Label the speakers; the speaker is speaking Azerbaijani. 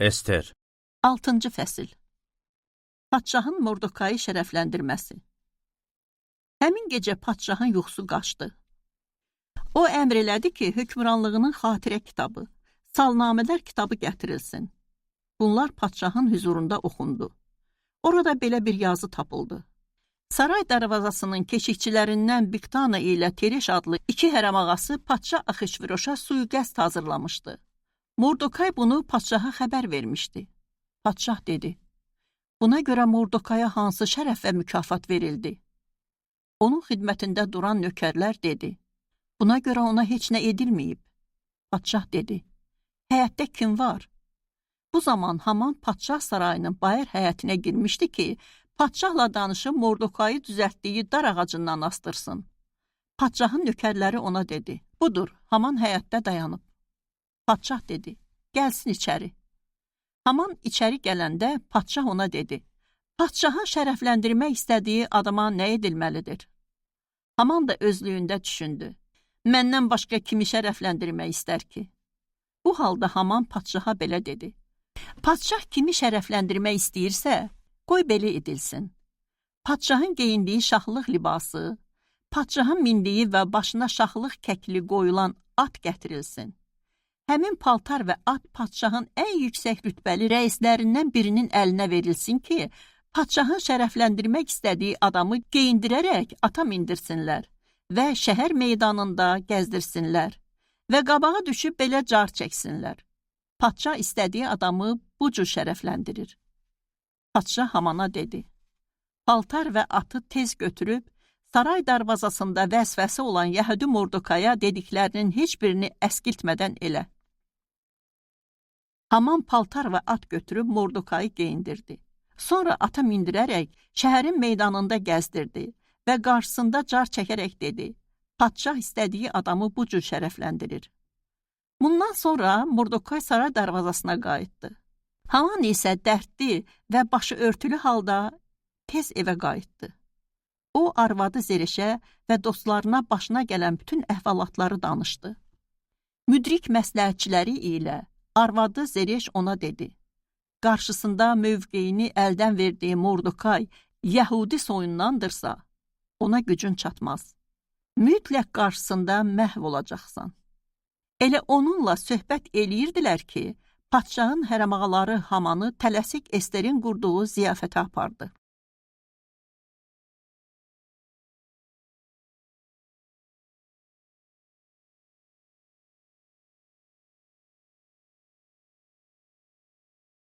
Speaker 1: Ester.
Speaker 2: 6-cı fəsil. Padşahın Mordekayı şərəfləndirməsi. Həmin gecə padşahın yuxusu qaçdı. O əmr elədi ki, hökmranlığının xatirə kitabı, salnamələr kitabı gətirilsin. Bunlar padşahın hüzurunda oxundu. Orada belə bir yazı tapıldı. Saray darvazasının keşikçilərindən Biktana ilə Tereş adlı iki hərəm ağası padşah Axışviroşa sui-qəsd hazırlamışdı. Mordekay bunu padşaha xəbər vermişdi. Padşah dedi, buna görə Mordekaya hansı şərəf və mükafat verildi? Onun xidmətində duran nökərlər dedi, buna görə ona heç nə edilməyib. Padşah dedi, həyətdə kim var? Bu zaman Haman padşah sarayının bayır həyətinə girmişdi ki, padşahla danışıb Mordekayı düzəltdiyi dar ağacından astırsın. Padşahın nökərləri ona dedi, budur, Haman həyətdə dayanıb. Padşah dedi, gəlsin içəri. Haman içəri gələndə padşah ona dedi, padşahın şərəfləndirmək istədiyi adama nə edilməlidir? Haman da özlüyündə düşündü, məndən başqa kimi şərəfləndirmək istər ki? Bu halda Haman padşaha belə dedi, padşah kimi şərəfləndirmək istəyirsə, qoy belə edilsin. Padşahın geyindiyi şahlıq libası, padşahın mindiyi və başına şahlıq kəkli qoyulan at gətirilsin. Həmin paltar və at padşahın ən yüksək rütbəli rəislərindən birinin əlinə verilsin ki, padşahın şərəfləndirmək istədiyi adamı geyindirərək ata mindirsinlər və şəhər meydanında gəzdirsinlər və qabağa düşüb belə car çəksinlər. Padşah istədiyi adamı bu cür şərəfləndirir. Padşah Hamana dedi, paltar və atı tez götürüb, saray darvazasında vəzifəsi olan Yəhudi Mordekaya dediklərinin heç birini əskiltmədən elə. Haman paltar və at götürüb Mordekayı geyindirdi. Sonra ata mindirərək şəhərin meydanında gəzdirdi və qarşısında car çəkərək dedi, padşah istədiyi adamı bu cür şərəfləndirir. Bundan sonra Mordekay saray darvazasına qayıtdı. Haman isə dərdli və başı örtülü halda tez evə qayıtdı. O, arvadı Zereşə və dostlarına başına gələn bütün əhvalatları danışdı. Müdrik məsləhətçiləri ilə arvadı Zereş ona dedi, qarşısında mövqeyini əldən verdiyi Mordekay Yəhudi soyundandırsa, ona gücün çatmaz. Mütləq qarşısında məhv olacaqsan. Elə onunla söhbət eləyirdilər ki, padşahın hərəmağaları Hamanı tələsik Esterin qurduğu ziyafətə apardı.